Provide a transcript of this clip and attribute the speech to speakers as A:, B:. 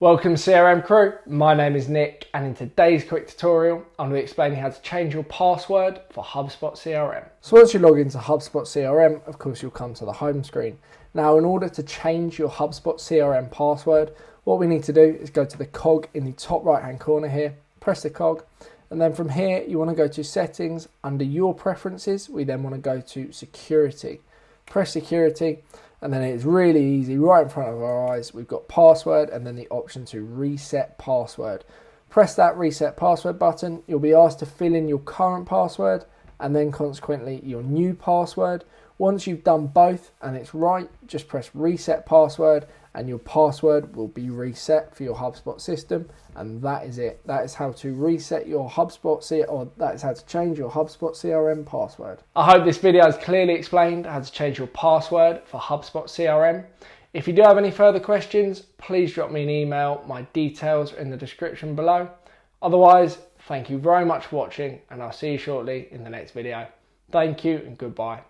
A: Welcome CRM crew, my name is Nick and in today's quick tutorial I'm going to be explaining how to change your password for HubSpot CRM. So once you log into HubSpot CRM, of course you'll come to the home screen. Now in order to change your HubSpot CRM password, what we need to do is go to the cog in the top right hand corner here, press the cog, and then from here you want to go to settings. Under your preferences we then want to go to security. Press security. And then it's really easy, right in front of our eyes, we've got password and then the option to reset password. Press that reset password button, you'll be asked to fill in your current password and then consequently your new password. Once you've done both and it's right, just press reset password and your password will be reset for your HubSpot system, and that is it. That is how to reset your that is how to change your HubSpot CRM password. I hope this video has clearly explained how to change your password for HubSpot CRM. If you do have any further questions, please drop me an email. My details are in the description below. Otherwise, thank you very much for watching and I'll see you shortly in the next video. Thank you and goodbye.